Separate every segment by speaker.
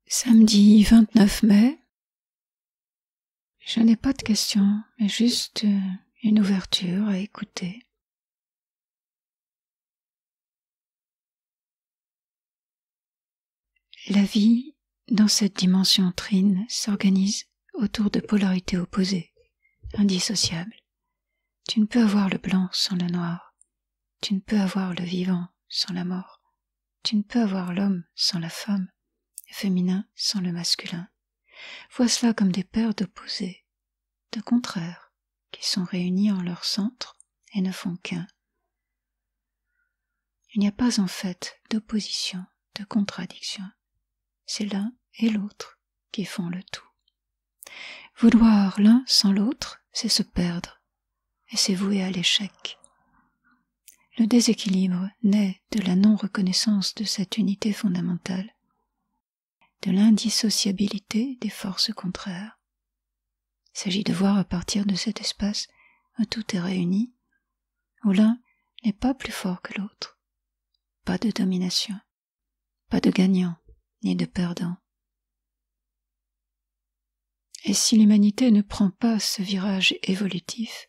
Speaker 1: Samedi 29 mai, je n'ai pas de questions, mais juste une ouverture à écouter. La vie, dans cette dimension trine, s'organise autour de polarités opposées, indissociables. Tu ne peux avoir le blanc sans le noir. Tu ne peux avoir le vivant sans la mort. Tu ne peux avoir l'homme sans la femme, le féminin sans le masculin. Vois cela comme des paires d'opposés, de contraires, qui sont réunis en leur centre et ne font qu'un. Il n'y a pas en fait d'opposition, de contradiction. C'est l'un et l'autre qui font le tout. Vouloir l'un sans l'autre, c'est se perdre, et c'est voué à l'échec. Le déséquilibre naît de la non-reconnaissance de cette unité fondamentale, de l'indissociabilité des forces contraires. Il s'agit de voir à partir de cet espace où tout est réuni, où l'un n'est pas plus fort que l'autre. Pas de domination, pas de gagnant ni de perdant. Et si l'humanité ne prend pas ce virage évolutif,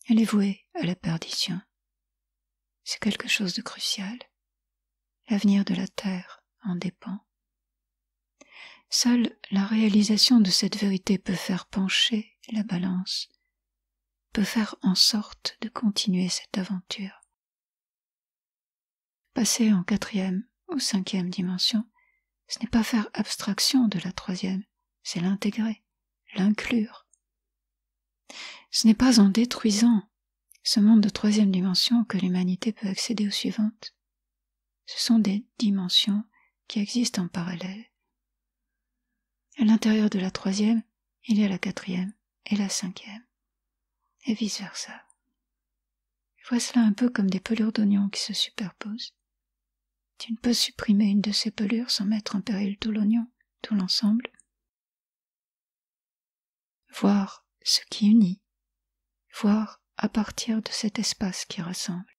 Speaker 1: elle est vouée à la perdition. C'est quelque chose de crucial. L'avenir de la Terre en dépend. Seule la réalisation de cette vérité peut faire pencher la balance, peut faire en sorte de continuer cette aventure. Passer en 4e ou 5e dimension, ce n'est pas faire abstraction de la 3e, c'est l'intégrer, l'inclure. Ce n'est pas en détruisant ce monde de 3e dimension que l'humanité peut accéder aux suivantes. Ce sont des dimensions qui existent en parallèle. À l'intérieur de la 3e, il y a la 4e et la 5e, et vice-versa. Vois cela un peu comme des pelures d'oignons qui se superposent. Tu ne peux supprimer une de ces pelures sans mettre en péril tout l'oignon, tout l'ensemble. Voir ce qui unit, voir à partir de cet espace qui rassemble.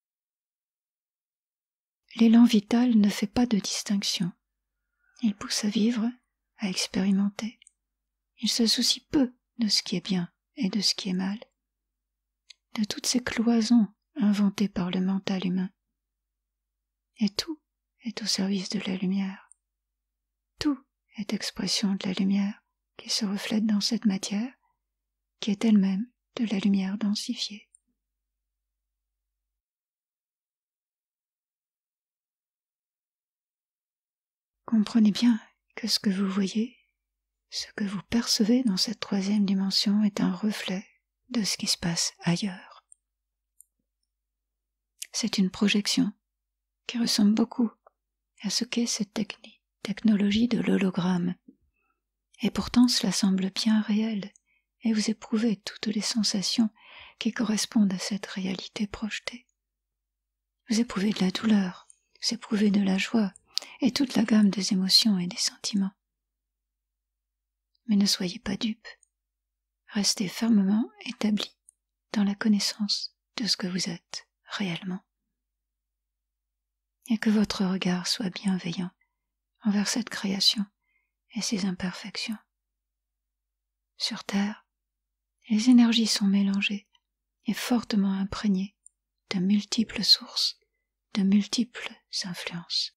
Speaker 1: L'élan vital ne fait pas de distinction. Il pousse à vivre, à expérimenter. Il se soucie peu de ce qui est bien et de ce qui est mal, de toutes ces cloisons inventées par le mental humain. Et tout est au service de la lumière. Tout est expression de la lumière qui se reflète dans cette matière, qui est elle-même de la lumière densifiée. Comprenez bien que ce que vous voyez, ce que vous percevez dans cette 3e dimension est un reflet de ce qui se passe ailleurs. C'est une projection qui ressemble beaucoup à ce qu'est cette technologie de l'hologramme. Et pourtant cela semble bien réel, et vous éprouvez toutes les sensations qui correspondent à cette réalité projetée. Vous éprouvez de la douleur, vous éprouvez de la joie, et toute la gamme des émotions et des sentiments. Mais ne soyez pas dupes. Restez fermement établis dans la connaissance de ce que vous êtes réellement. Et que votre regard soit bienveillant envers cette création et ses imperfections. Sur Terre, les énergies sont mélangées et fortement imprégnées de multiples sources, de multiples influences.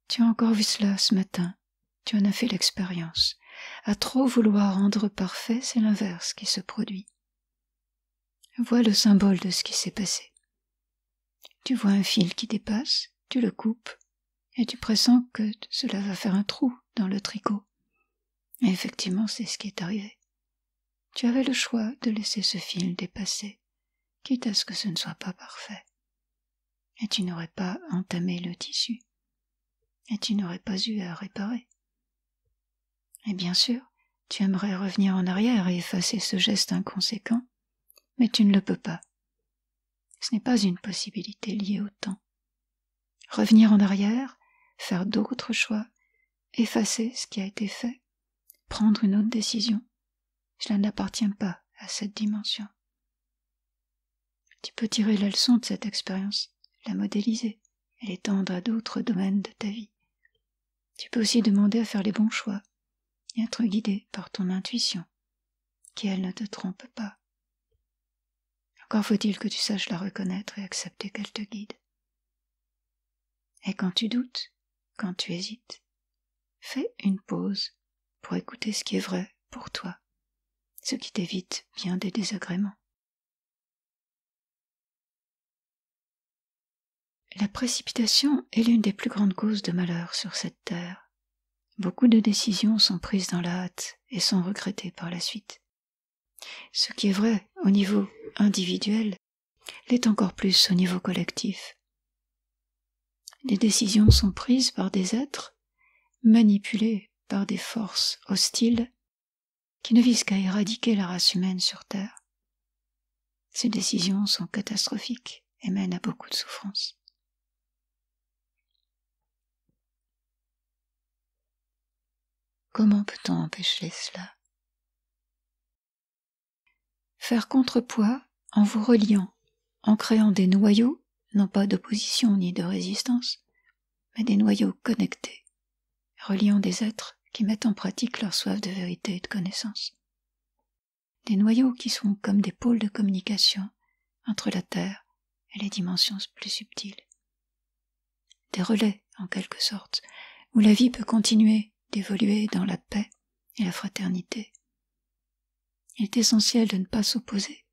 Speaker 1: Tu as encore vu cela ce matin, tu en as fait l'expérience. À trop vouloir rendre parfait, c'est l'inverse qui se produit. Vois le symbole de ce qui s'est passé. Tu vois un fil qui dépasse, tu le coupes, et tu pressens que cela va faire un trou dans le tricot. Et effectivement, c'est ce qui est arrivé. Tu avais le choix de laisser ce fil dépasser, quitte à ce que ce ne soit pas parfait. Et tu n'aurais pas entamé le tissu. Et tu n'aurais pas eu à réparer. Et bien sûr, tu aimerais revenir en arrière et effacer ce geste inconséquent, mais tu ne le peux pas. Ce n'est pas une possibilité liée au temps. Revenir en arrière, faire d'autres choix, effacer ce qui a été fait, prendre une autre décision, cela n'appartient pas à cette dimension. Tu peux tirer la leçon de cette expérience, la modéliser, et l'étendre à d'autres domaines de ta vie. Tu peux aussi demander à faire les bons choix et être guidé par ton intuition, qui elle ne te trompe pas. Encore faut-il que tu saches la reconnaître et accepter qu'elle te guide. Et quand tu doutes, quand tu hésites, fais une pause pour écouter ce qui est vrai pour toi, ce qui t'évite bien des désagréments. La précipitation est l'une des plus grandes causes de malheur sur cette terre. Beaucoup de décisions sont prises dans la hâte et sont regrettées par la suite. Ce qui est vrai au niveau individuel l'est encore plus au niveau collectif. Les décisions sont prises par des êtres manipulés par des forces hostiles qui ne visent qu'à éradiquer la race humaine sur Terre. Ces décisions sont catastrophiques et mènent à beaucoup de souffrances. Comment peut-on empêcher cela? Faire contrepoids en vous reliant, en créant des noyaux, non pas d'opposition ni de résistance, mais des noyaux connectés, reliant des êtres qui mettent en pratique leur soif de vérité et de connaissance. Des noyaux qui sont comme des pôles de communication entre la Terre et les dimensions plus subtiles. Des relais, en quelque sorte, où la vie peut continuer d'évoluer dans la paix et la fraternité. Il est essentiel de ne pas s'opposer,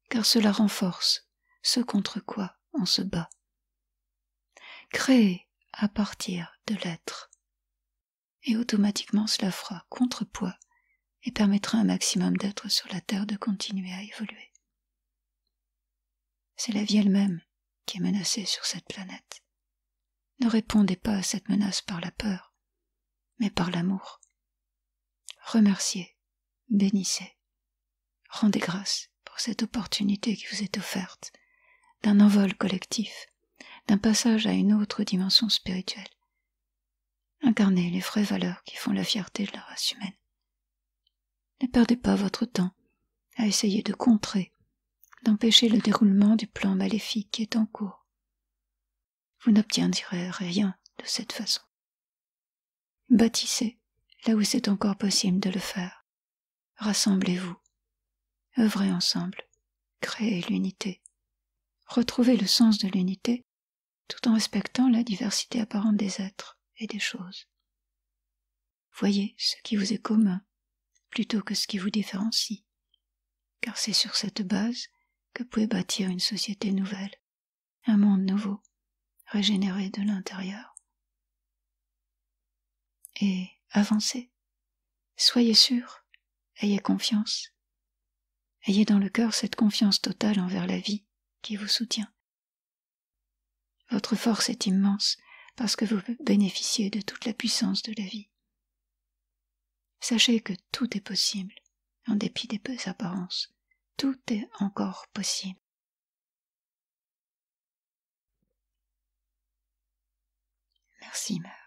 Speaker 1: car cela renforce ce contre quoi on se bat. Créer à partir de l'être, et automatiquement cela fera contrepoids et permettra un maximum d'êtres sur la Terre de continuer à évoluer. C'est la vie elle-même qui est menacée sur cette planète. Ne répondez pas à cette menace par la peur, mais par l'amour. Remerciez, bénissez, rendez grâce pour cette opportunité qui vous est offerte, d'un envol collectif, d'un passage à une autre dimension spirituelle. Incarnez les vraies valeurs qui font la fierté de la race humaine. Ne perdez pas votre temps à essayer de contrer, d'empêcher le déroulement du plan maléfique qui est en cours. Vous n'obtiendrez rien de cette façon. Bâtissez là où c'est encore possible de le faire. Rassemblez-vous, œuvrez ensemble, créez l'unité. Retrouvez le sens de l'unité tout en respectant la diversité apparente des êtres et des choses. Voyez ce qui vous est commun plutôt que ce qui vous différencie, car c'est sur cette base que vous pouvez bâtir une société nouvelle, un monde nouveau, régénéré de l'intérieur. Et avancez, soyez sûrs, ayez confiance, ayez dans le cœur cette confiance totale envers la vie qui vous soutient. Votre force est immense parce que vous bénéficiez de toute la puissance de la vie. Sachez que tout est possible, en dépit des apparences. Tout est encore possible. Merci, Mère.